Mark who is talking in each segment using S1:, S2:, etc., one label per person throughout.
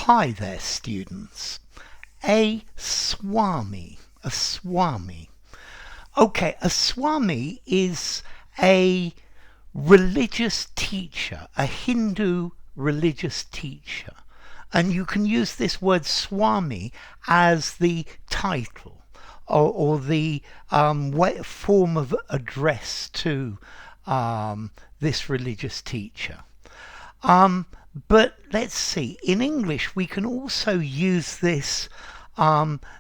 S1: Hi there, students. A Swami. A Swami. Okay, a Swami is a religious teacher, a Hindu religious teacher. And you can use this word Swami as the title or the form of address to this religious teacher. But let's see, in English we can also use this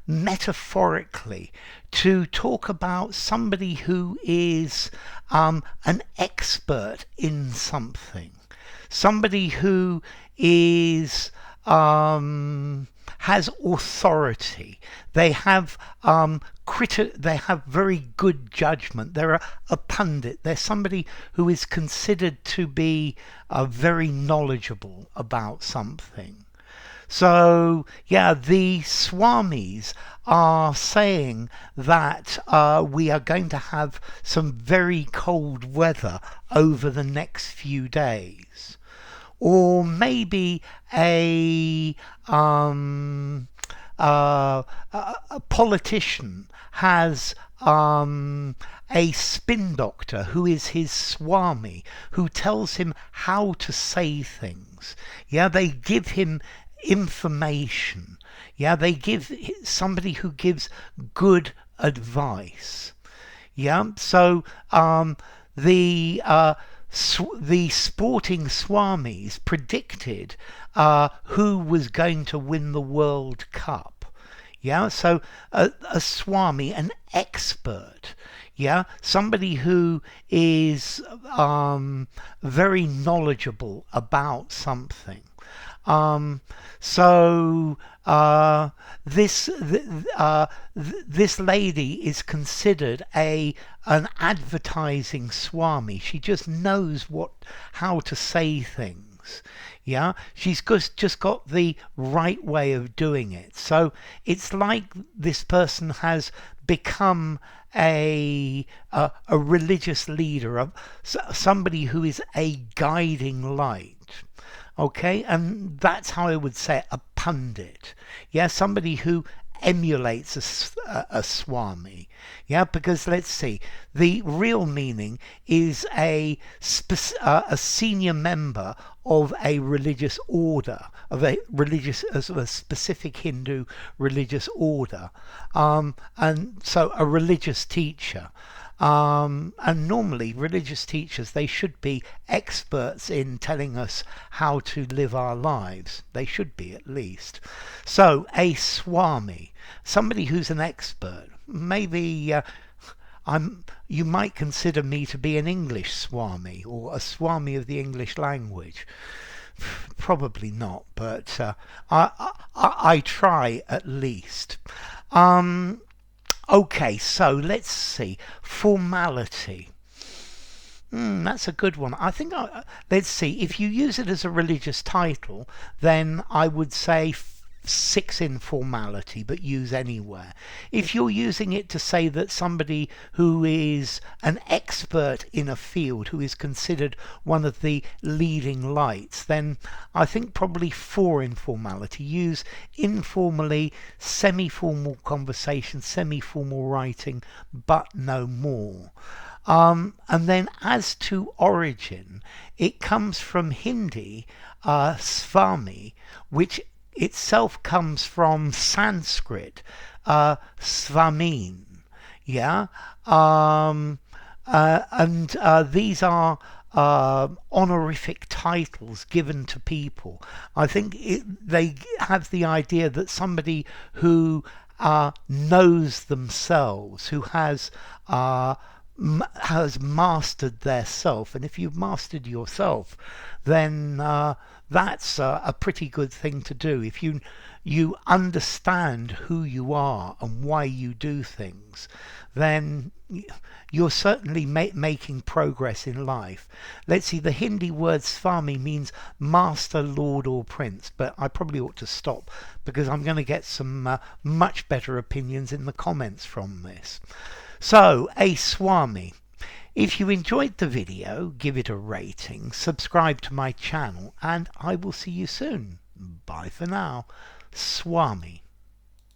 S1: metaphorically to talk about somebody who is an expert in something, somebody who is has authority. They have they have very good judgment. They're a pundit. They're somebody who is considered to be very knowledgeable about something. So yeah, the Swamis are saying that we are going to have some very cold weather over the next few days. Or maybe a politician has a spin doctor who is his Swami, who tells him how to say things. Yeah, they give him information. Yeah, they give somebody who gives good advice. Yeah, so the sporting Swamis predicted who was going to win the World Cup. Yeah, so a Swami, an expert, yeah, somebody who is very knowledgeable about something. This lady is considered an advertising Swami. She just knows how to say things. Yeah, she's just got the right way of doing it. So it's like this person has become a religious leader, somebody who is a guiding light. Okay, and that's how I would say it, a pundit. Yeah, somebody who emulates a Swami. Yeah, because let's see, the real meaning is a senior member of a religious order, of a specific Hindu religious order, and so a religious teacher. And normally religious teachers, they should be experts in telling us how to live our lives. They should be, at least. So a Swami, somebody who's an expert. Maybe you might consider me to be an English Swami or a Swami of the English language. Probably not, but I try at least. Okay, so let's see. Formality. That's a good one. I think, let's see, if you use it as a religious title, then I would say 6 in formality, but use anywhere. If you're using it to say that somebody who is an expert in a field, who is considered one of the leading lights, then I think probably 4 in formality. Use informally, semi-formal conversation, semi-formal writing, but no more. And then as to origin, it comes from Hindi, Swami, which itself comes from Sanskrit, Swamin. Yeah, and these are honorific titles given to people. I think they have the idea that somebody who knows themselves, who has mastered their self, and if you've mastered yourself, then that's a pretty good thing to do. If you understand who you are and why you do things, then you're certainly making progress in life. Let's see, the Hindi word Swami means master, lord or prince, but I probably ought to stop because I'm going to get some much better opinions in the comments from this. So, a Swami. If you enjoyed the video, give it a rating, subscribe to my channel, and I will see you soon. Bye for now. Swami.